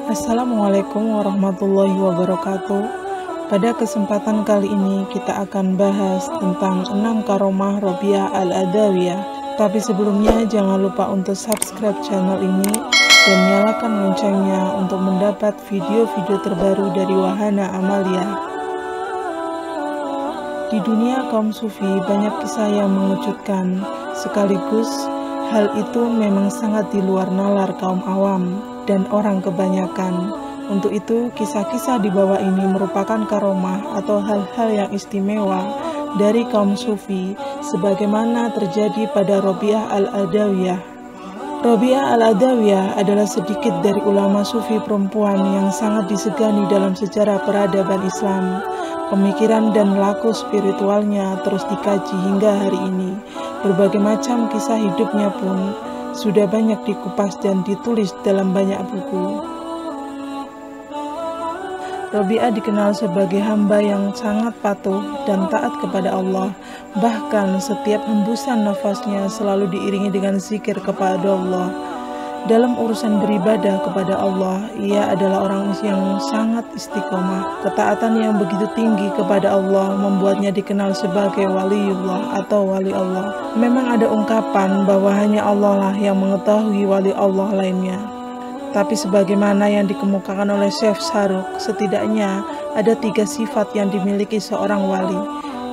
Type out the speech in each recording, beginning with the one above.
Assalamualaikum warahmatullahi wabarakatuh. Pada kesempatan kali ini kita akan bahas tentang 6 karomah Robiah Al-Adawiyah. Tapi sebelumnya jangan lupa untuk subscribe channel ini dan nyalakan loncengnya untuk mendapat video-video terbaru dari Wahana Amalia. Di dunia kaum sufi banyak kisah yang mengejutkan, sekaligus hal itu memang sangat di luar nalar kaum awam dan orang kebanyakan. Untuk itu, kisah-kisah di bawah ini merupakan karomah atau hal-hal yang istimewa dari kaum sufi, sebagaimana terjadi pada Robiah Al-Adawiyah. Robiah Al-Adawiyah adalah sedikit dari ulama sufi perempuan yang sangat disegani dalam sejarah peradaban Islam. Pemikiran dan laku spiritualnya terus dikaji hingga hari ini. Berbagai macam kisah hidupnya pun sudah banyak dikupas dan ditulis dalam banyak buku. Robiah dikenal sebagai hamba yang sangat patuh dan taat kepada Allah. Bahkan setiap hembusan nafasnya selalu diiringi dengan zikir kepada Allah. Dalam urusan beribadah kepada Allah, ia adalah orang yang sangat istiqomah. Ketaatan yang begitu tinggi kepada Allah membuatnya dikenal sebagai waliullah atau wali Allah. Memang ada ungkapan bahwa hanya Allah lah yang mengetahui wali Allah lainnya. Tapi sebagaimana yang dikemukakan oleh Syekh Saruk, setidaknya ada 3 sifat yang dimiliki seorang wali,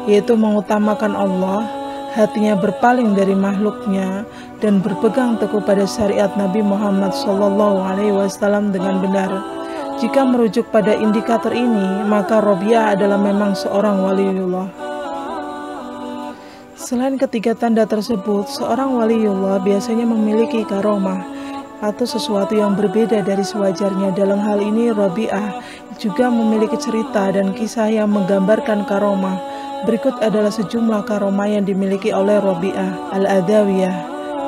yaitu mengutamakan Allah, hatinya berpaling dari makhluknya, dan berpegang teguh pada syariat Nabi Muhammad SAW dengan benar. Jika merujuk pada indikator ini, maka Robiah adalah memang seorang waliullah. Selain ketiga tanda tersebut, seorang waliullah biasanya memiliki karomah atau sesuatu yang berbeda dari sewajarnya. Dalam hal ini, Robiah juga memiliki cerita dan kisah yang menggambarkan karomah. Berikut adalah sejumlah karomah yang dimiliki oleh Robiah Al-Adawiyah,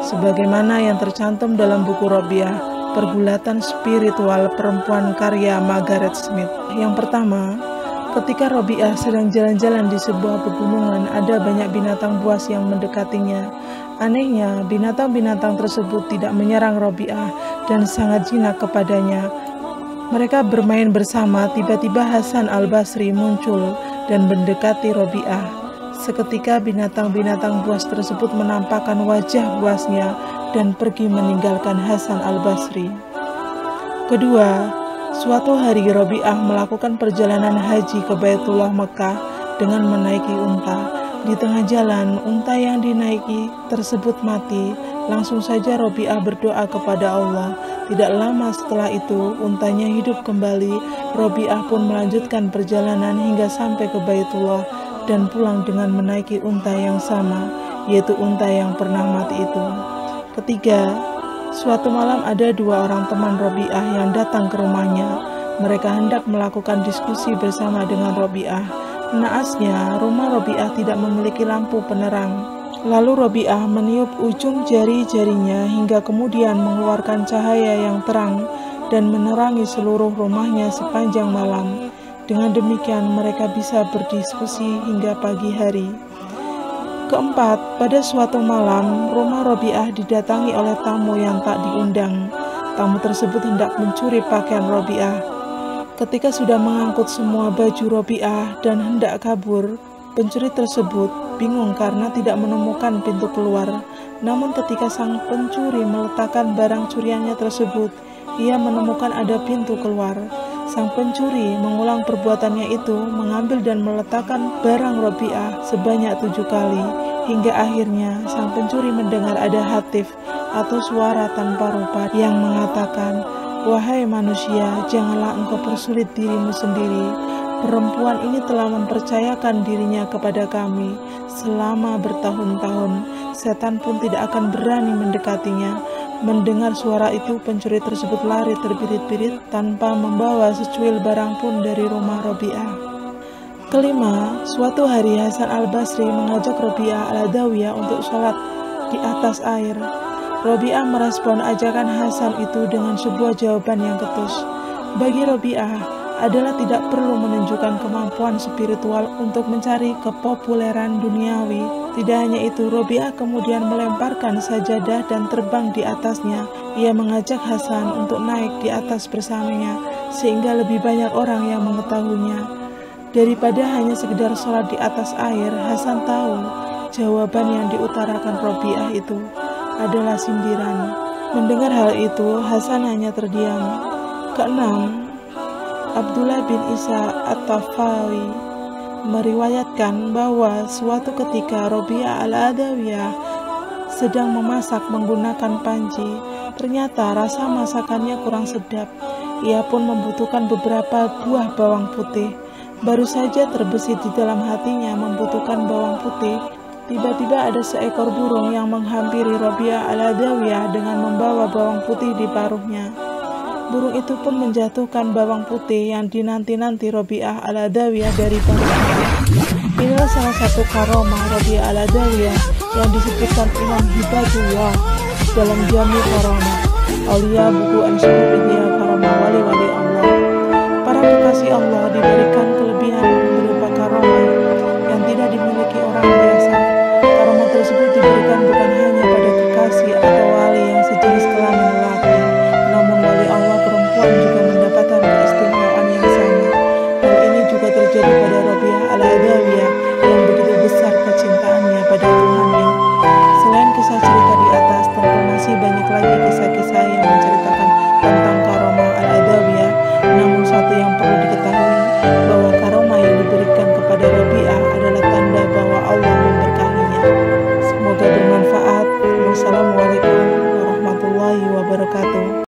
sebagaimana yang tercantum dalam buku Robiah, Pergulatan Spiritual Perempuan karya Margaret Smith. Yang pertama, ketika Robiah sedang jalan-jalan di sebuah pegunungan, ada banyak binatang buas yang mendekatinya. Anehnya, binatang-binatang tersebut tidak menyerang Robiah dan sangat jinak kepadanya. Mereka bermain bersama. Tiba-tiba Hasan Al-Basri muncul dan mendekati Robiah. Seketika binatang-binatang buas tersebut menampakkan wajah buasnya dan pergi meninggalkan Hasan Al-Basri. Kedua, suatu hari Robiah melakukan perjalanan haji ke Baitullah Mekah dengan menaiki unta. Di tengah jalan, unta yang dinaiki tersebut mati. Langsung saja Robiah berdoa kepada Allah. Tidak lama setelah itu, untanya hidup kembali. Robiah pun melanjutkan perjalanan hingga sampai ke Baitullah dan pulang dengan menaiki unta yang sama, yaitu unta yang pernah mati itu. Ketiga, suatu malam ada 2 orang teman Robiah yang datang ke rumahnya. Mereka hendak melakukan diskusi bersama dengan Robiah. Naasnya, rumah Robiah tidak memiliki lampu penerang. Lalu Robiah meniup ujung jari-jarinya hingga kemudian mengeluarkan cahaya yang terang dan menerangi seluruh rumahnya sepanjang malam. Dengan demikian mereka bisa berdiskusi hingga pagi hari. Keempat, pada suatu malam, rumah Robiah didatangi oleh tamu yang tak diundang. Tamu tersebut hendak mencuri pakaian Robiah. Ketika sudah mengangkut semua baju Robiah dan hendak kabur, pencuri tersebut bingung karena tidak menemukan pintu keluar. Namun ketika sang pencuri meletakkan barang curiannya tersebut, ia menemukan ada pintu keluar. Sang pencuri mengulang perbuatannya itu, mengambil dan meletakkan barang Robiah sebanyak 7 kali, hingga akhirnya sang pencuri mendengar ada hatif atau suara tanpa rupa yang mengatakan, "Wahai manusia, janganlah engkau persulit dirimu sendiri. Perempuan ini telah mempercayakan dirinya kepada kami selama bertahun-tahun. Setan pun tidak akan berani mendekatinya." Mendengar suara itu, pencuri tersebut lari terbirit-birit tanpa membawa secuil barang pun dari rumah Robiah. Kelima, suatu hari Hasan Al-Basri mengajak Robiah Al-Adawiyah untuk sholat di atas air. Robiah merespon ajakan Hasan itu dengan sebuah jawaban yang ketus. Bagi Robiah, adalah tidak perlu menunjukkan kemampuan spiritual untuk mencari kepopuleran duniawi. Tidak hanya itu, Robi'ah kemudian melemparkan sajadah dan terbang di atasnya. Ia mengajak Hasan untuk naik di atas bersamanya, sehingga lebih banyak orang yang mengetahuinya. Daripada hanya sekedar sholat di atas air, Hasan tahu jawaban yang diutarakan Robi'ah itu adalah sindiran. Mendengar hal itu, Hasan hanya terdiam. Keenam, Abdullah bin Isa At-Tafawi meriwayatkan bahwa suatu ketika Robi'ah Al-Adawiyah sedang memasak menggunakan panci. Ternyata rasa masakannya kurang sedap. Ia pun membutuhkan beberapa buah bawang putih. Baru saja terbesit di dalam hatinya membutuhkan bawang putih, tiba-tiba ada seekor burung yang menghampiri Robi'ah Al-Adawiyah dengan membawa bawang putih di paruhnya. Burung itu pun menjatuhkan bawang putih yang dinanti-nanti Robi'ah Al-Adawiyah dari paruhnya. Inilah salah satu karomah Robi'ah Al-Adawiyah yang disebutkan Imam Hibatullah dalam Jami Karomah Aulia, buku Ensiklopedia Karomah Wali-Wali Allah. Para kekasih Allah diberikan kelebihan berupa karomah yang tidak dimiliki orang biasa. Karomah tersebut diberikan bukan hanya pada kekasih atau wali yang sejenis kelamin lelaki, namun wali Allah perempuan juga mendapatkan keistimewaan yang sama. Hal ini juga terjadi pada Robi'ah Al-Adawiyah yang begitu besar kecintaannya pada Tuhannya. Selain kisah cerita di atas, tentu masih banyak lagi kisah-kisah yang menceritakan tentang karomah Al-Adawiyah. Namun satu yang perlu diketahui, bahwa karomah yang diberikan kepada Robi'ah adalah tanda bahwa Allah memberkahinya. Semoga bermanfaat. Wassalamualaikum warahmatullahi wabarakatuh.